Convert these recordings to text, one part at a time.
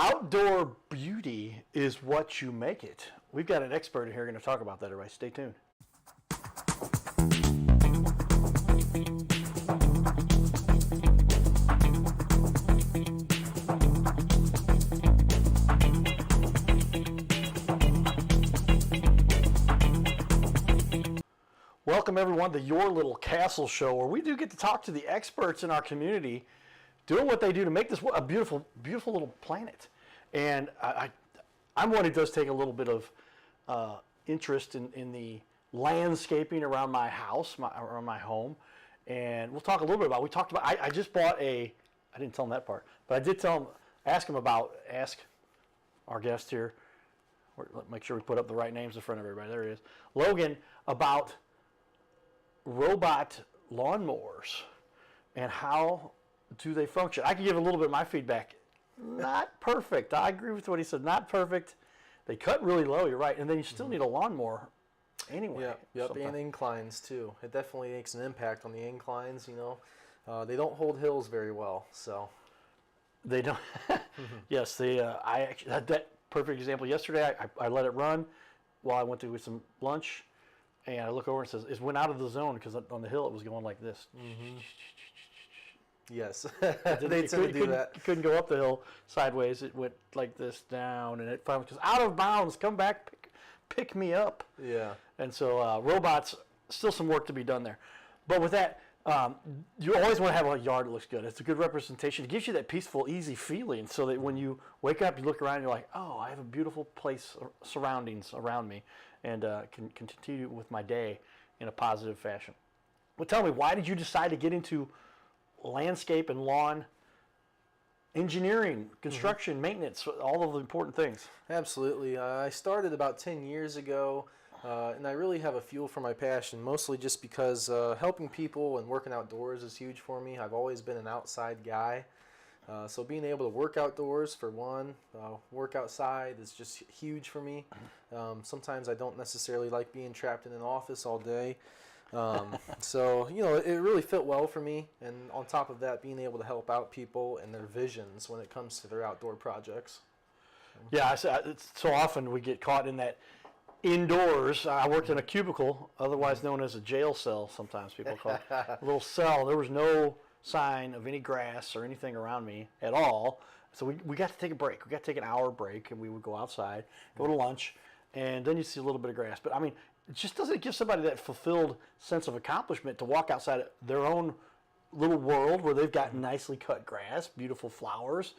Outdoor beauty is what you make it. We've got an expert in here going to talk about that, everybody. Stay tuned. Welcome, everyone, to Your Little Castle Show, where we do get to talk to the experts in our community doing what they do to make this a beautiful, beautiful little planet. And I'm one who does take a little bit of interest in the landscaping around my house, around my home. And we'll talk a little bit about, I just bought I didn't tell him that part, but I did ask our guest here, make sure we put up the right names in front of everybody, there he is, Logan, about robot lawnmowers and how do they function. I can give a little bit of my feedback. Not perfect. I agree with what he said. Not perfect. They cut really low, you're right, and then you still need a lawnmower anyway. Yep, and inclines too. It definitely makes an impact on the inclines, you know. They don't hold hills very well, so. They don't. Yes, I actually had that perfect example yesterday. I let it run while I went to get some lunch, and I look over and it says, it went out of the zone because on the hill it was going like this. Yes, they tend to do that. You couldn't go up the hill sideways. It went like this down, and it finally was out of bounds. Come back, pick me up. Yeah. And so robots, still some work to be done there. But with that, you always want to have a yard that looks good. It's a good representation. It gives you that peaceful, easy feeling so that when you wake up, you look around, and you're like, oh, I have a beautiful place, surroundings around me, and can continue with my day in a positive fashion. Well, tell me, why did you decide to get into landscape and lawn engineering, construction, maintenance, all of the important things? Absolutely. I started about 10 years ago, and I really have a fuel for my passion, mostly just because helping people and working outdoors is huge for me. I've always been an outside guy, so being able to work outdoors for one, work outside is just huge for me. Sometimes I don't necessarily like being trapped in an office all day. So, you know, it really fit well for me, and on top of that, being able to help out people and their visions when it comes to their outdoor projects. Yeah, it's so often we get caught in that indoors. I worked in a cubicle, otherwise known as a jail cell, sometimes people call it, a little cell. There was no sign of any grass or anything around me at all, so we got to take a break. We got to take an hour break, and we would go outside, go to lunch, and then you see a little bit of grass. But, I mean, it just doesn't give somebody that fulfilled sense of accomplishment to walk outside their own little world where they've got nicely cut grass, beautiful flowers.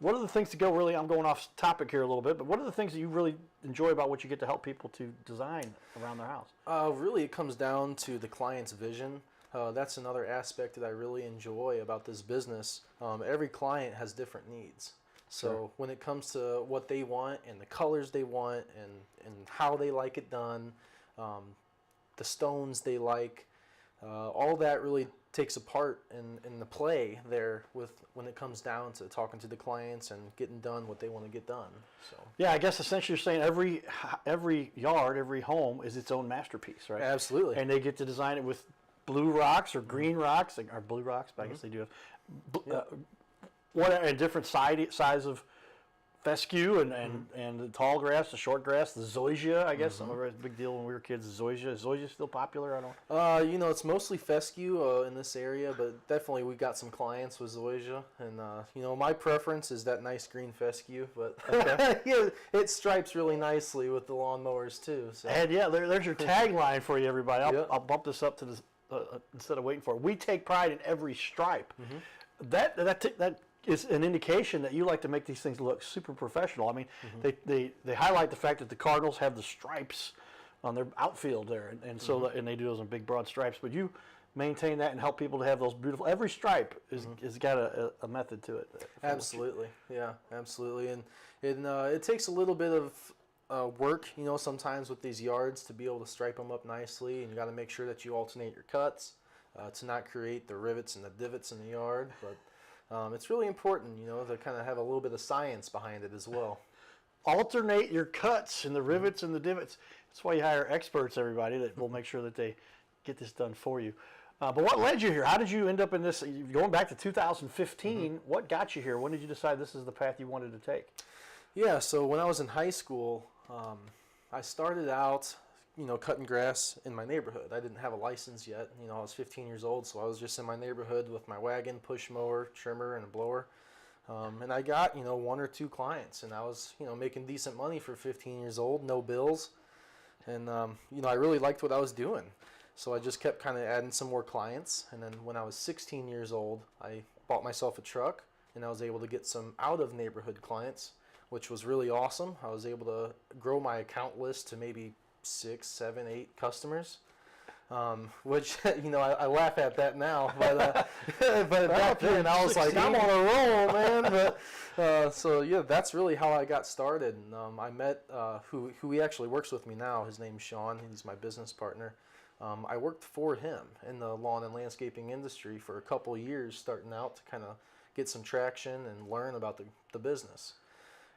What are the things I'm going off topic here a little bit, but what are the things that you really enjoy about what you get to help people to design around their house? Really, it comes down to the client's vision. That's another aspect that I really enjoy about this business. Every client has different needs. So when it comes to what they want and the colors they want and how they like it done, the stones they like, all that really takes a part in the play there when it comes down to talking to the clients and getting done what they want to get done. So yeah, I guess essentially you're saying every yard, every home is its own masterpiece, right? Absolutely. And they get to design it with blue rocks or green rocks, or blue rocks, but I guess they do have a different size of fescue and the tall grass, the short grass, the zoysia, I guess. Some of it was a big deal when we were kids. Zoysia. Is zoysia still popular? I don't. You know, it's mostly fescue in this area, but definitely we got some clients with zoysia, and you know, my preference is that nice green fescue, but yeah, it stripes really nicely with the lawnmowers too. So. And yeah, there's your tagline for you, everybody. I'll bump this up to this instead of waiting for it. We take pride in every stripe. That is an indication that you like to make these things look super professional. I mean, they highlight the fact that the Cardinals have the stripes on their outfield there, and so and they do those in big broad stripes. But you maintain that and help people to have those beautiful. Every stripe is got a method to it. Absolutely, yeah, absolutely, and it takes a little bit of work, you know, sometimes with these yards to be able to stripe them up nicely, and you got to make sure that you alternate your cuts to not create the rivets and the divots in the yard, but. It's really important, you know, to kind of have a little bit of science behind it as well. Alternate your cuts and the rivets and the divots. That's why you hire experts, everybody, that will make sure that they get this done for you. But what led you here? How did you end up in this? Going back to 2015, what got you here? When did you decide this is the path you wanted to take? Yeah, so when I was in high school, I started out, cutting grass in my neighborhood. I didn't have a license yet. I was 15 years old, so I was just in my neighborhood with my wagon, push mower, trimmer, and a blower. And I got, 1 or 2 clients, and I was, making decent money for 15 years old, no bills. And, I really liked what I was doing. So I just kept kind of adding some more clients. And then when I was 16 years old, I bought myself a truck, and I was able to get some out-of-neighborhood clients, which was really awesome. I was able to grow my account list to maybe 6, 7, 8 customers, which, I laugh at that now. But, but back then, I was like, I'm on a roll, man. But so, yeah, that's really how I got started. And I met who he actually works with me now. His name's Sean. He's my business partner. I worked for him in the lawn and landscaping industry for a couple years, starting out to kind of get some traction and learn about the business.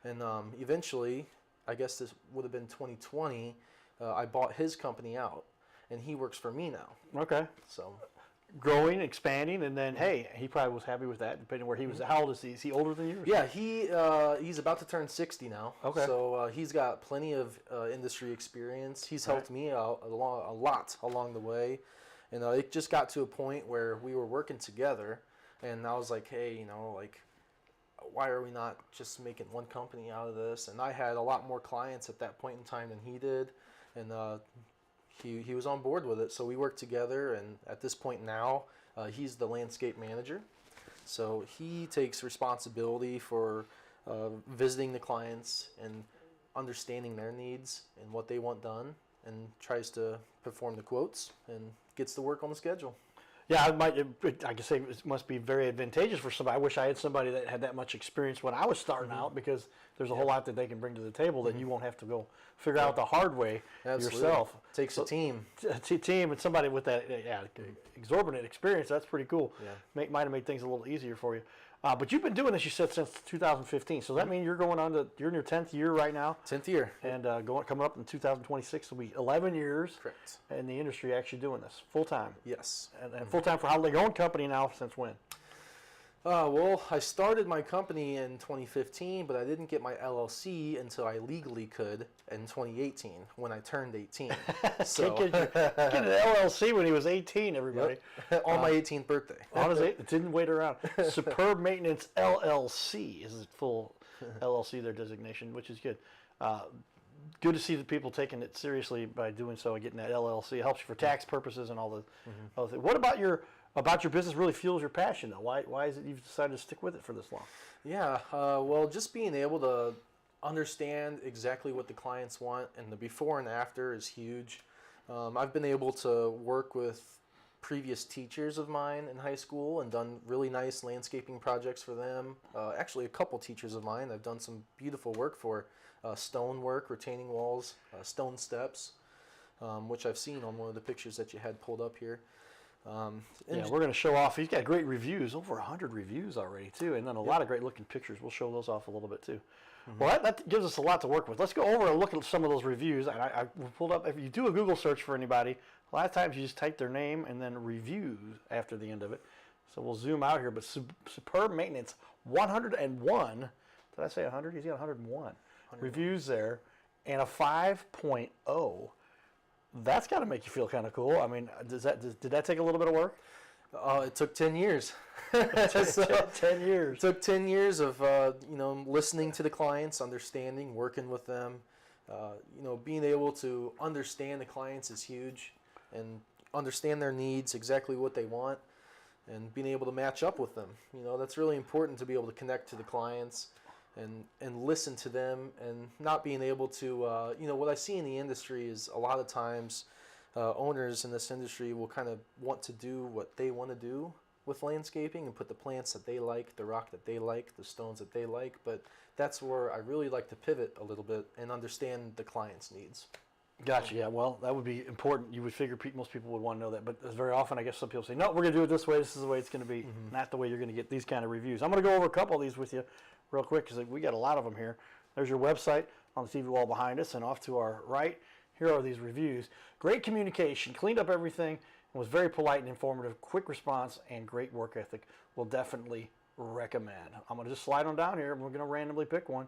And eventually, I guess this would have been 2020, I bought his company out, and he works for me now. Okay. So Growing, expanding, and then, hey, he probably was happy with that, depending on where he was. How old is he? Is he older than you? Yeah, he's about to turn 60 now. Okay. So he's got plenty of industry experience. He's helped me out a lot along the way. And it just got to a point where we were working together, and I was like, hey, why are we not just making one company out of this? And I had a lot more clients at that point in time than he did, and he was on board with it. So we worked together, and at this point now, he's the landscape manager. So he takes responsibility for visiting the clients and understanding their needs and what they want done, and tries to perform the quotes and gets the work on the schedule. Yeah, I can say it must be very advantageous for somebody. I wish I had somebody that had that much experience when I was starting out, because there's a whole lot that they can bring to the table that you won't have to go figure out the hard way yourself. Takes a team. Team and somebody with that exorbitant experience. That's pretty cool. Yeah. Might have made things a little easier for you. But you've been doing this, you said, since 2015. So that means you're you're in your 10th year right now. 10th year. And coming up in 2026 will be 11 years. Correct. In the industry actually doing this full time. Yes. And full time for how long? Your own company now since when? Well, I started my company in 2015, but I didn't get my LLC until I legally could in 2018 when I turned 18. So Get an LLC when he was 18, everybody. Yep. On my 18th birthday. Honestly, it didn't wait around. Superb Maintenance LLC is its full LLC, their designation, which is good. Good to see the people taking it seriously by doing so and getting that LLC. It helps you for tax purposes and all the other things. What about your business really fuels your passion, though? Why is it you've decided to stick with it for this long? Yeah, well, just being able to understand exactly what the clients want, and the before and after is huge. I've been able to work with previous teachers of mine in high school and done really nice landscaping projects for them. Actually, a couple teachers of mine I've done some beautiful work for. Stone work, retaining walls, stone steps, which I've seen on one of the pictures that you had pulled up here. We're going to show off. He's got great reviews, over 100 reviews already, too, and then a lot of great looking pictures. We'll show those off a little bit, too. Well, that gives us a lot to work with. Let's go over and look at some of those reviews. I pulled up, if you do a Google search for anybody, a lot of times you just type their name and then reviews after the end of it. So we'll zoom out here, but Superb Maintenance, 101. Did I say 100? He's got 101 reviews there, and a 5.0. That's got to make you feel kind of cool. I mean, did that take a little bit of work? It took 10 years. 10 years. It took 10 years of listening to the clients, understanding, working with them. Being able to understand the clients is huge, and understand their needs, exactly what they want, and being able to match up with them. That's really important, to be able to connect to the clients and listen to them, and not being able to, what I see in the industry is a lot of times owners in this industry will kind of want to do what they want to do with landscaping and put the plants that they like, the rock that they like, the stones that they like, but that's where I really like to pivot a little bit and understand the client's needs. Gotcha. Yeah. Well, that would be important. You would figure most people would want to know that, but very often, I guess some people say, "No, we're going to do it this way. This is the way it's going to be." Not the way you're going to get these kind of reviews. I'm going to go over a couple of these with you, real quick, because we got a lot of them here. There's your website on the TV wall behind us, and off to our right, here are these reviews. Great communication, cleaned up everything, and was very polite and informative, quick response, and great work ethic. Will definitely recommend. I'm going to just slide on down here. We're going to randomly pick one.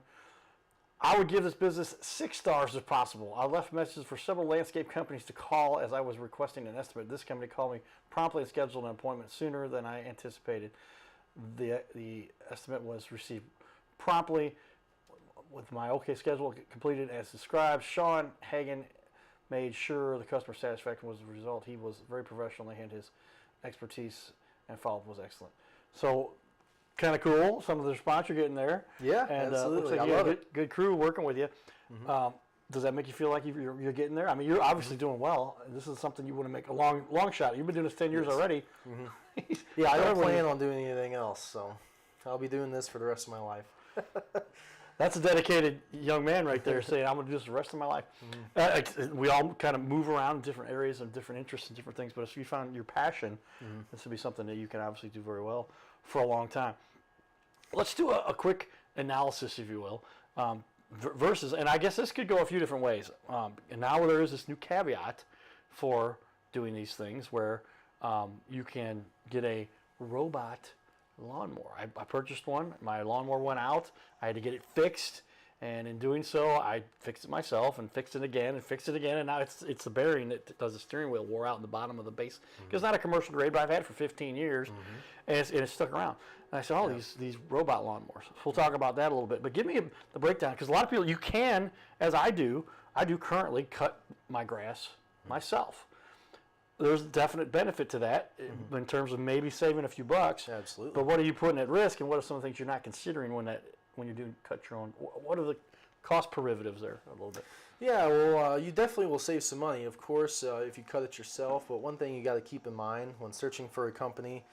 I would give this business 6 stars if possible. I left messages for several landscape companies to call as I was requesting an estimate. This company called me promptly and scheduled an appointment sooner than I anticipated. The estimate was received promptly with my OK schedule completed as described. Sean Hagen made sure the customer satisfaction was the result. He was very professional and his expertise and follow-up was excellent. So, kind of cool. Some of the response you're getting there. Yeah, and absolutely. Looks like you have a good crew working with you. Does that make you feel like you're getting there? I mean, you're obviously doing well. And this is something you want to make a long shot. You've been doing this 10 years already. Yeah, I don't plan on doing anything else, so I'll be doing this for the rest of my life. That's a dedicated young man right there saying, I'm going to do this the rest of my life. We all kind of move around in different areas and different interests and different things, but if you found your passion, this would be something that you can obviously do very well for a long time. Let's do a quick analysis, if you will, versus, and I guess this could go a few different ways. And now there is this new caveat for doing these things where you can get a robot lawnmower. I purchased one. My lawnmower went out. I had to get it fixed, and in doing so, I fixed it myself and fixed it again and fixed it again. And now it's the bearing that does the steering wheel wore out in the bottom of the base. It's not a commercial grade, but I've had it for 15 years, and it's stuck around. And I said, these robot lawnmowers. We'll talk about that a little bit. But give me the breakdown, because a lot of people, you can, as I do currently cut my grass myself. There's a definite benefit to that in terms of maybe saving a few bucks. Absolutely. But what are you putting at risk, and what are some of the things you're not considering when you do cut your own? What are the cost derivatives there a little bit? Yeah, well, you definitely will save some money, of course, if you cut it yourself. But one thing you got to keep in mind when searching for a company,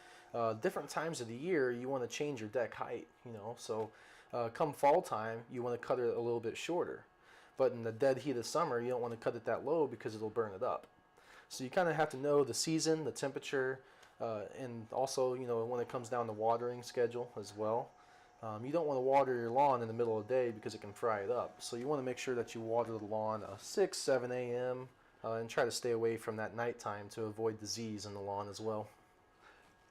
different times of the year, you want to change your deck height. So come fall time, you want to cut it a little bit shorter. But in the dead heat of summer, you don't want to cut it that low because it'll burn it up. So you kind of have to know the season, the temperature, and also, when it comes down to watering schedule as well. You don't want to water your lawn in the middle of the day because it can fry it up. So you want to make sure that you water the lawn 6, 7 a.m. And try to stay away from that nighttime to avoid disease in the lawn as well.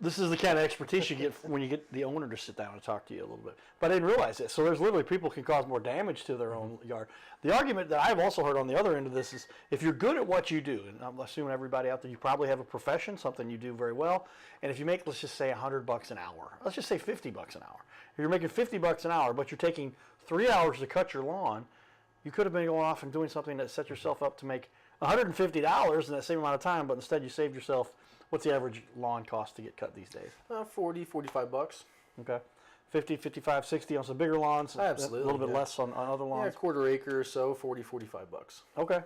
This is the kind of expertise you get when you get the owner to sit down and talk to you a little bit. But I didn't realize this. So there's literally people can cause more damage to their own yard. The argument that I've also heard on the other end of this is if you're good at what you do, and I'm assuming everybody out there, you probably have a profession, something you do very well. And if you make, let's just say $100 an hour, let's just say $50 an hour. If you're making $50 an hour, but you're taking 3 hours to cut your lawn, you could have been going off and doing something that set yourself up to make $150 in that same amount of time, but instead you saved yourself. What's the average lawn cost to get cut these days? 40, 45 bucks. Okay. 50, 55, 60 on some bigger lawns. Absolutely. A little bit less on other lawns. Yeah, quarter acre or so, 40, 45 bucks. Okay.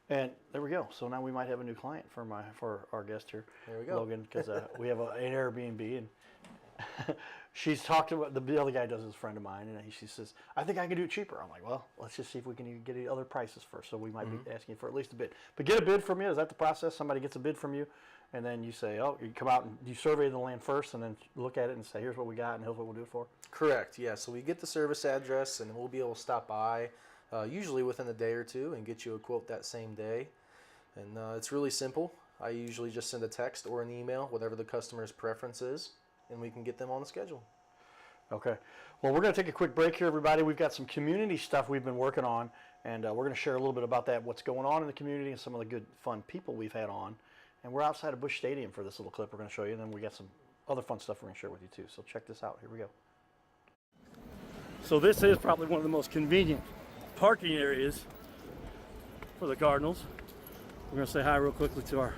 And there we go. So now we might have a new client for our guest here, there we go. Logan, because we have an Airbnb, and she's talked about, the other guy does is a friend of mine, and she says, I think I can do it cheaper. I'm like, well, let's just see if we can get any other prices first. So we might be asking for at least a bid. But get a bid from you. Is that the process? Somebody gets a bid from you, and then you say, you come out and you survey the land first, and then look at it and say, here's what we got, and here's what we'll do it for? Correct, yeah. So we get the service address, and we'll be able to stop by, usually within a day or two, and get you a quote that same day. And it's really simple. I usually just send a text or an email, whatever the customer's preference is, and we can get them on the schedule. Okay. Well, we're going to take a quick break here, everybody. We've got some community stuff we've been working on, and we're going to share a little bit about that, what's going on in the community, and some of the good, fun people we've had on. And we're outside of Busch Stadium for this little clip we're going to show you, and then we got some other fun stuff we're going to share with you, too. So check this out. Here we go. So this is probably one of the most convenient parking areas for the Cardinals. We're going to say hi real quickly to our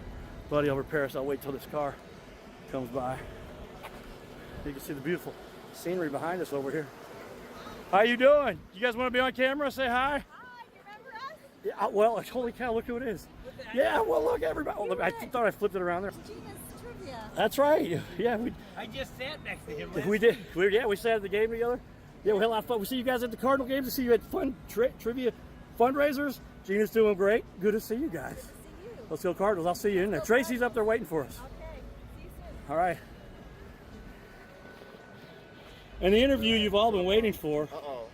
buddy over Paris. I'll wait till this car comes by. You can see the beautiful scenery behind us over here. How you doing? You guys want to be on camera? Say hi. Hi, you remember us? Yeah, well, holy cow, look who it is. Yeah, well, look, everybody. Oh, look, I thought I flipped it around there. Gina's Trivia. That's right. Yeah, I just sat next to him. we did. We sat at the game together. Yeah, we had a lot of fun. We see you guys at the Cardinal games. We see you at fun trivia fundraisers. Gina's doing great. Good to see you guys. Good to see you. Let's go Cardinals. I'll see you in there. Tracy's up there waiting for us. Okay, see you soon. All right. And the interview you've all been waiting for. Uh-oh.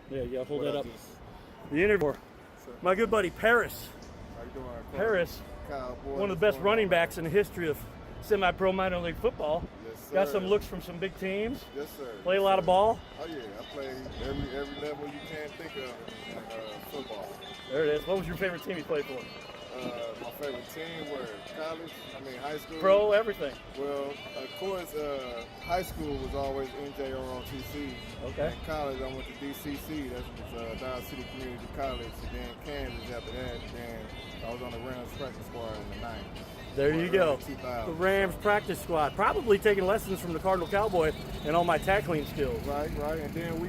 Yeah, hold that up. The interview. My good buddy Paris. How you doing? Paris Cowboy. One of the best running backs in the history of semi-pro minor league football. Yes, Got sir. some looks from some big teams. Yes, sir. Play a Yes, lot of sir. ball. Oh yeah, I played every level you can think of in football. There it is. What was your favorite team you played for? My favorite team were high school. Pro, everything. Well, of course, high school was always NJROTC. Okay. And college, I went to DCC. That's Dallas City Community College. And then Kansas after that. And then I was on the Rams practice squad in the 90s. There you go. 2000. The Rams practice squad. Probably taking lessons from the Cardinal Cowboy and all my tackling skills. Right. And then we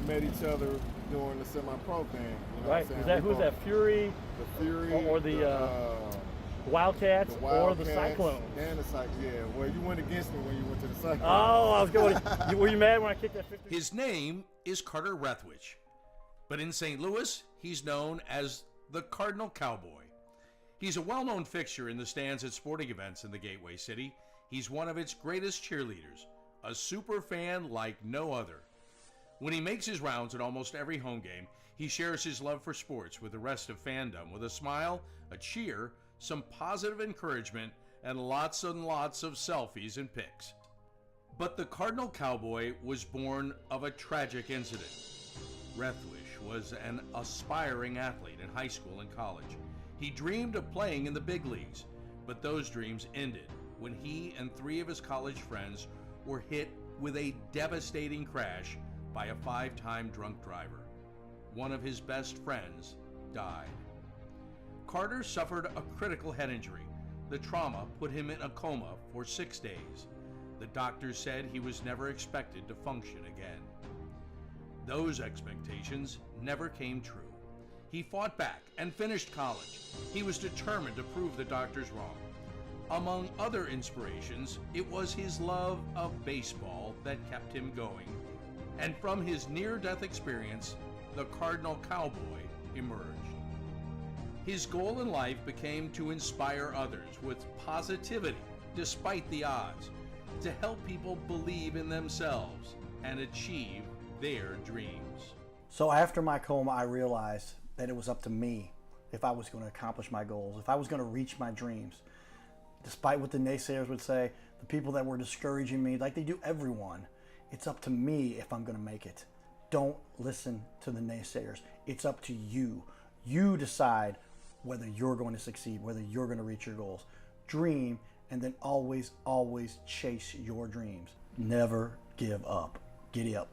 met each other during the semi-pro thing. You know Right. what I'm saying? Who's that? Fury The Fury. or the Wildcats or the Cyclones? And the Cyclones, yeah. Well, you went against me when you went to the Cyclones. Oh, I was going. Were you mad when I kicked that 50? His name is Carter Rethwich, but in St. Louis, he's known as the Cardinal Cowboy. He's a well-known fixture in the stands at sporting events in the Gateway City. He's one of its greatest cheerleaders, a super fan like no other. When he makes his rounds at almost every home game, he shares his love for sports with the rest of fandom with a smile, a cheer, some positive encouragement, and lots of selfies and pics. But the Cardinal Cowboy was born of a tragic incident. Rethwich was an aspiring athlete in high school and college. He dreamed of playing in the big leagues, but those dreams ended when he and 3 of his college friends were hit with a devastating crash by a 5-time drunk driver. One of his best friends died. Carter suffered a critical head injury. The trauma put him in a coma for 6 days. The doctors said he was never expected to function again. Those expectations never came true. He fought back and finished college. He was determined to prove the doctors wrong. Among other inspirations, it was his love of baseball that kept him going. And from his near-death experience, the Cardinal Cowboy emerged. His goal in life became to inspire others with positivity despite the odds, to help people believe in themselves and achieve their dreams. So after my coma, I realized that it was up to me if I was going to accomplish my goals, if I was going to reach my dreams. Despite what the naysayers would say, the people that were discouraging me, like they do everyone, it's up to me if I'm going to make it. Don't listen to the naysayers. It's up to you. You decide whether you're going to succeed, whether you're going to reach your goals. Dream, and then always, always chase your dreams. Never give up. Giddy up.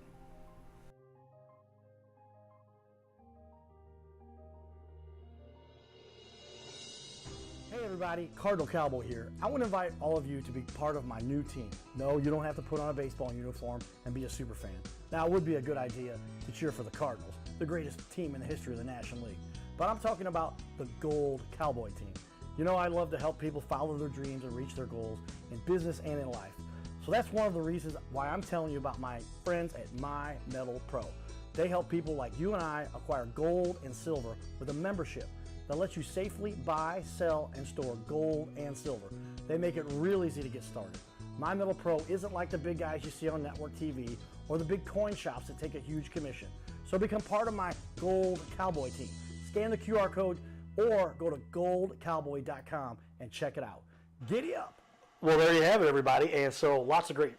Hey everybody, Cardinal Cowboy here. I want to invite all of you to be part of my new team. No, you don't have to put on a baseball uniform and be a super fan. Now, it would be a good idea to cheer for the Cardinals, the greatest team in the history of the National League. But I'm talking about the Gold Cowboy team. You know, I love to help people follow their dreams and reach their goals in business and in life. So that's one of the reasons why I'm telling you about my friends at My Metal Pro. They help people like you and I acquire gold and silver with a membership that lets you safely buy, sell, and store gold and silver. They make it real easy to get started. My Metal Pro isn't like the big guys you see on network TV or the big coin shops that take a huge commission. So become part of my Gold Cowboy team. Scan the QR code or go to goldcowboy.com and check it out. Giddy up. Well, there you have it, everybody. And so lots of great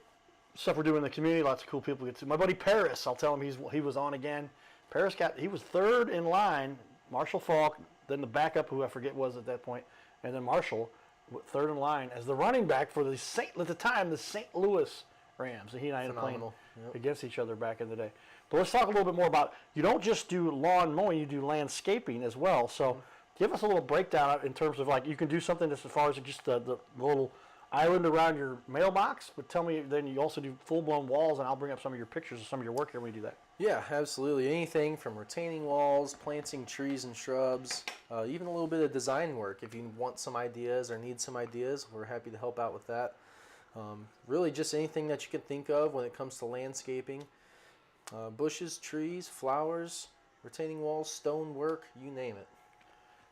stuff we're doing in the community. Lots of cool people get to. My buddy Paris, I'll tell him he was on again. Paris he was third in line. Marshall Falk, then the backup, who I forget was at that point, and then Marshall, third in line as the running back for the St. Louis Rams. And he and I ended up playing against each other back in the day. But let's talk a little bit more about, you don't just do lawn mowing, you do landscaping as well. So give us a little breakdown in terms of, like, you can do something as far as just the little island around your mailbox, but tell me then you also do full-blown walls, and I'll bring up some of your pictures of some of your work here when we do that. Yeah, absolutely. Anything from retaining walls, planting trees and shrubs, even a little bit of design work. If you want some ideas or need some ideas, we're happy to help out with that. Really just anything that you can think of when it comes to landscaping. Bushes, trees, flowers, retaining walls, stone work, you name it.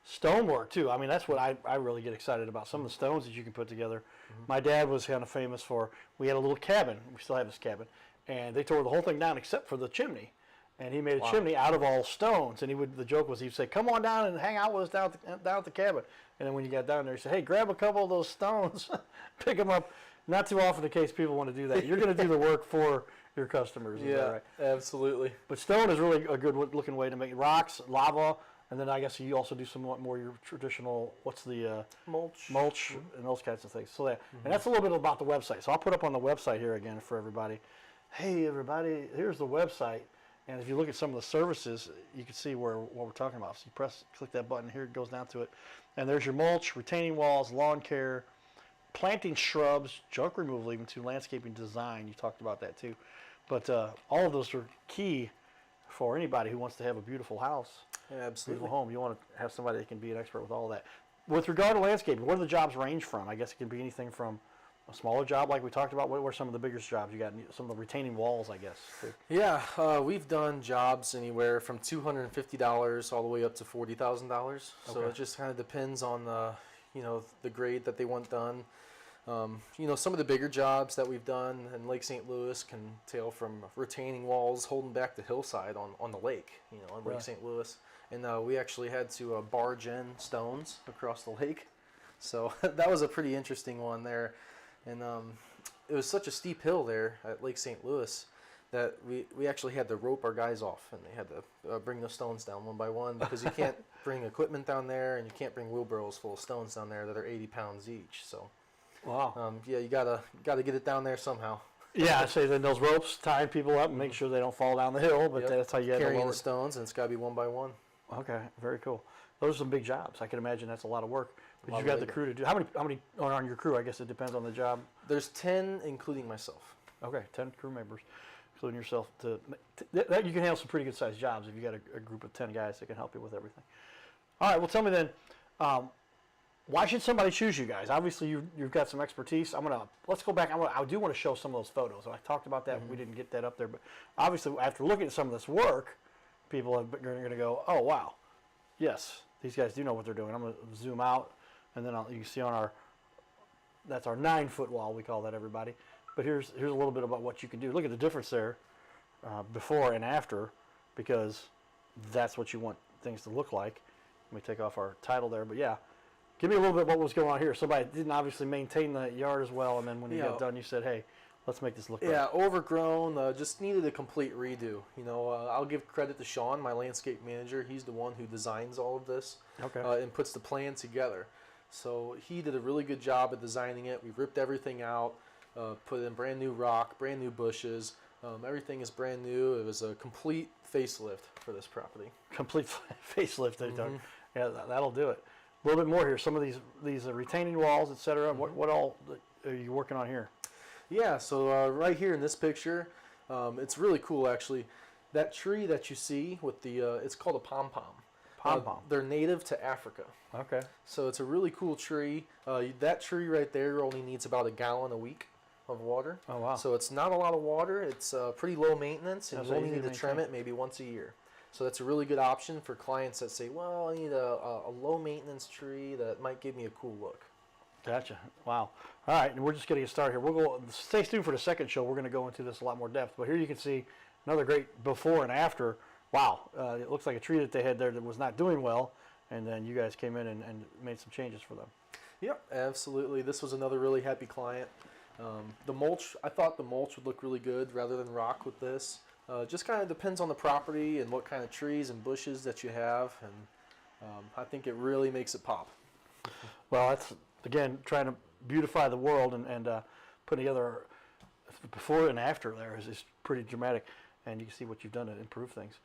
Stonework too. I mean, that's what I really get excited about. Some of the stones that you can put together. My dad was kind of famous for, we had a little cabin. We still have this cabin. And they tore the whole thing down except for the chimney. and he made a chimney out of all stones. And the joke was he'd say, "Come on down and hang out with us down at the cabin." And then when you got down there, he said, "Hey, grab a couple of those stones, pick them up." Not too often the case people want to do that. You're going to do the work for your customers. Is that right? Absolutely. But stone is really a good looking way to make rocks, lava, and then I guess you also do somewhat more your traditional, what's the mulch and those kinds of things. So that, and that's a little bit about the website. So I'll put up on the website here again for everybody. Hey everybody, here's the website. And if you look at some of the services, you can see what we're talking about. So you click that button here, it goes down to it. And there's your mulch, retaining walls, lawn care, planting shrubs, junk removal, even to landscaping design. You talked about that too. But all of those are key for anybody who wants to have a beautiful house, Absolutely. beautiful home. You want to have somebody that can be an expert with all that. With regard to landscaping, what do the jobs range from? I guess it can be anything from a smaller job like we talked about. What were some of the biggest jobs? You got some of the retaining walls, I guess, too. Yeah, we've done jobs anywhere from $250 all the way up to $40,000. So Okay. it just kind of depends on the grade that they want done. Some of the bigger jobs that we've done in Lake St. Louis can tail from retaining walls holding back the hillside on the lake, in Lake Right. St. Louis. And we actually had to barge in stones across the lake. So that was a pretty interesting one there. And it was such a steep hill there at Lake St. Louis that we actually had to rope our guys off, and they had to bring the stones down one by one, because you can't bring equipment down there, and you can't bring wheelbarrows full of stones down there that are 80 pounds each. So Wow. you gotta get it down there somehow. Yeah, I'd say then those ropes tying people up and make sure they don't fall down the hill, but Yep. that's how you had to Carrying lower the stones, and it's gotta be one by one. Okay, very cool. Those are some big jobs. I can imagine that's a lot of work. But lot you of got the labor. crew to do. How many are on your crew? I guess it depends on the job. There's 10, including myself. Okay, 10 crew members, including yourself. That you can handle some pretty good sized jobs if you got a group of 10 guys that can help you with everything. All right, well, tell me then, why should somebody choose you guys? Obviously, you've got some expertise. Let's go back. I do want to show some of those photos. I talked about that. We didn't get that up there, but obviously, after looking at some of this work, people are going to go, "Oh, wow, yes, these guys do know what they're doing." I'm going to zoom out, and then you can see on that's our 9-foot wall. We call that, everybody. But here's a little bit about what you can do. Look at the difference there, before and after, because that's what you want things to look like. Let me take off our title there, but yeah. Give me a little bit what was going on here. Somebody didn't obviously maintain the yard as well, and then when you got done, you said, "Hey, let's make this look better." Yeah, overgrown, just needed a complete redo. I'll give credit to Sean, my landscape manager. He's the one who designs all of this, Okay. and puts the plan together. So he did a really good job at designing it. We ripped everything out, put in brand new rock, brand new bushes. Everything is brand new. It was a complete facelift for this property. Complete facelift. They done. Yeah, that'll do it. A little bit more here. Some of these retaining walls, etc. What all are you working on here? Yeah, so right here in this picture, it's really cool actually. That tree that you see with it's called a pom-pom. Pom-pom. They're native to Africa. Okay. So it's a really cool tree. That tree right there only needs about a gallon a week of water. Oh, wow. So it's not a lot of water. It's pretty low maintenance, and That's you only easy need to to trim maintain. it maybe once a year. So that's a really good option for clients that say, "Well, I need a low maintenance tree that might give me a cool look." Gotcha. Wow. All right, and we're just getting started here. We'll go. Stay tuned for the second show. We're going to go into this a lot more depth. But here you can see another great before and after. Wow. It looks like a tree that they had there that was not doing well, and then you guys came in and made some changes for them. Yep, absolutely. This was another really happy client. The mulch, I thought the mulch would look really good rather than rock with this. Just kind of depends on the property and what kind of trees and bushes that you have, and I think it really makes it pop. Well, that's, again, trying to beautify the world and putting together before and after there is pretty dramatic, and you can see what you've done to improve things.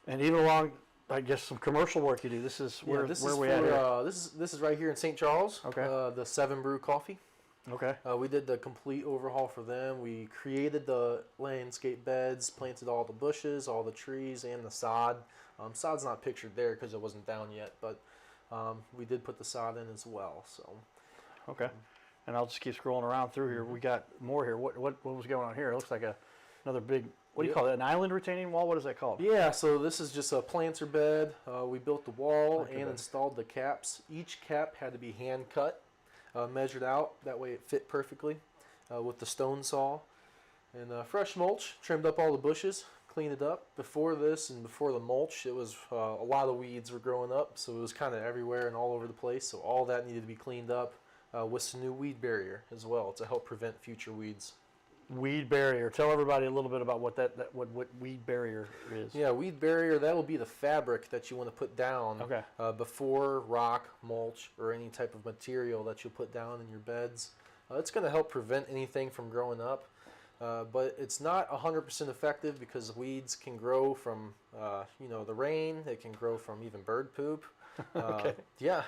And even along, I guess, some commercial work you do. This is where we at here? This is right here in St. Charles. Okay. The 7 Brew Coffee. Okay. We did the complete overhaul for them. We created the landscape beds, planted all the bushes, all the trees, and the sod. Sod's not pictured there because it wasn't down yet, but we did put the sod in as well. So. Okay. And I'll just keep scrolling around through here. We got more here. What was going on here? It looks like another big, what do you call it? An island retaining wall? What is that called? Yeah, so this is just a planter bed. We built the wall Planter and bed. installed the caps. Each cap had to be hand cut, measured out. That way it fit perfectly with the stone saw. And fresh mulch, trimmed up all the bushes, clean it up. Before this and before the mulch, it was a lot of weeds were growing up, so it was kind of everywhere and all over the place. So all that needed to be cleaned up with some new weed barrier as well to help prevent future weeds. Weed barrier. Tell everybody a little bit about what what weed barrier is. Yeah, weed barrier, that'll be the fabric that you want to put down Okay. before rock, mulch, or any type of material that you'll put down in your beds. It's going to help prevent anything from growing up, but it's not 100% effective because weeds can grow from, the rain. They can grow from even bird poop. Okay. Yeah,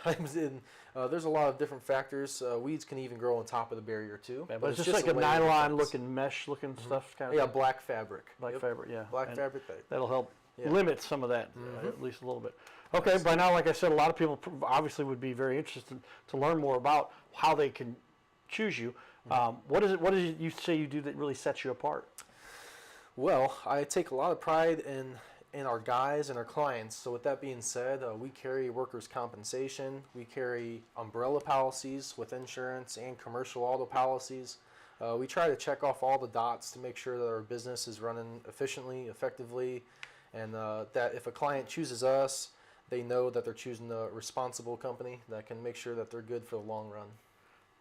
there's a lot of different factors. Weeds can even grow on top of the barrier too. Yeah, but it's just a like a layer nylon difference. looking mesh looking stuff kind of Yeah, thing. black fabric. Black Yep. fabric, yeah. Black And fabric. that'll help Yeah. limit some of that, at least a little bit. Okay, by now, like I said, a lot of people obviously would be very interested to learn more about how they can choose you. What is it you say you do that really sets you apart? Well, I take a lot of pride in our guys and our clients. So with that being said, we carry workers' compensation. We carry umbrella policies with insurance and commercial auto policies. We try to check off all the dots to make sure that our business is running efficiently, effectively, and that if a client chooses us, they know that they're choosing a responsible company that can make sure that they're good for the long run.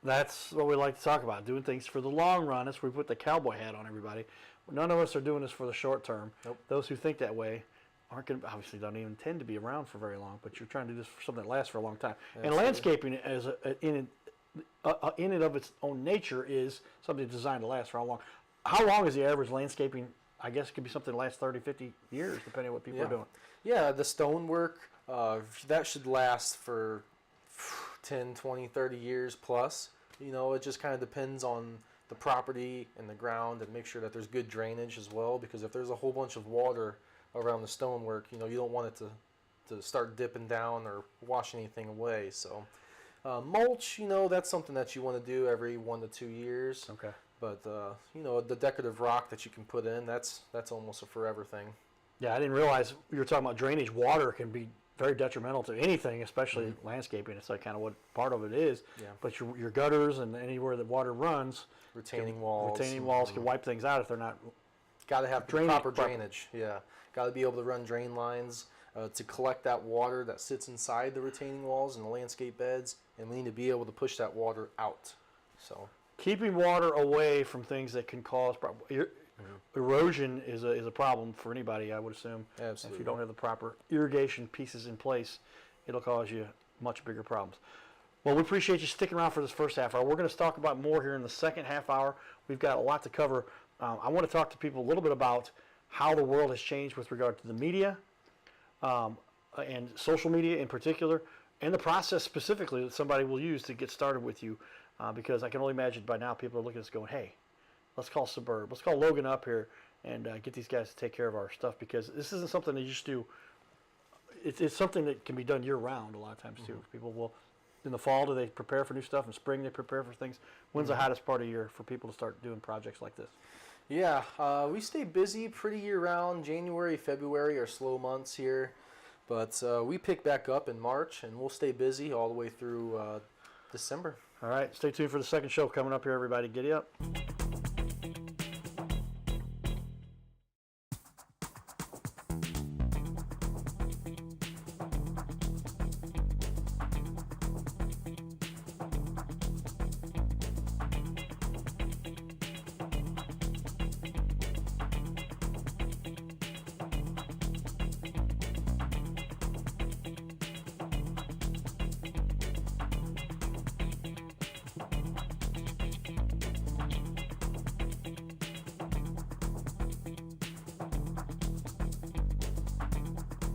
That's what we like to talk about, doing things for the long run. That's where we put the cowboy hat on everybody. None of us are doing this for the short term. Nope. Those who think that way aren't going to, obviously don't even tend to be around for very long, but you're trying to do this for something that lasts for a long time. And Absolutely. landscaping in and of its own nature is something designed to last for how long? How long is the average landscaping? I guess it could be something that lasts 30, 50 years, depending on what people are doing. Yeah, the stonework, that should last for 10, 20, 30 years plus. It just kind of depends on the property and the ground, and make sure that there's good drainage as well, because if there's a whole bunch of water around the stonework, you don't want it to start dipping down or wash anything away. So mulch, that's something that you want to do every 1 to 2 years. Okay. But the decorative rock that you can put in, that's almost a forever thing. Yeah, I didn't realize you were talking about drainage. Water can be very detrimental to anything, especially landscaping. It's like kind of what part of it is. Yeah. But your gutters and anywhere that water runs, Retaining walls. retaining walls can wipe things out if they're not. Got to have Drainage proper drainage. Yeah, got to be able to run drain lines to collect that water that sits inside the retaining walls and the landscape beds, and we need to be able to push that water out. So Keeping water away from things that can cause erosion is a problem for anybody, I would assume. Absolutely. If you don't have the proper irrigation pieces in place, it'll cause you much bigger problems. Well, we appreciate you sticking around for this first half hour. We're going to talk about more here in the second half hour. We've got a lot to cover. I want to talk to people a little bit about how the world has changed with regard to the media and social media in particular, and the process specifically that somebody will use to get started with you. Because I can only imagine by now people are looking at us going, hey, let's call Suburb, let's call Logan up here and get these guys to take care of our stuff, because this isn't something that you just do. It's something that can be done year round a lot of times too. People will, in the fall, do they prepare for new stuff? In spring, they prepare for things. When's the hottest part of the year for people to start doing projects like this? yeah, we stay busy pretty year round. January, February are slow months here, but we pick back up in March, and we'll stay busy all the way through December. All right, stay tuned for the second show coming up here, everybody. Giddy up.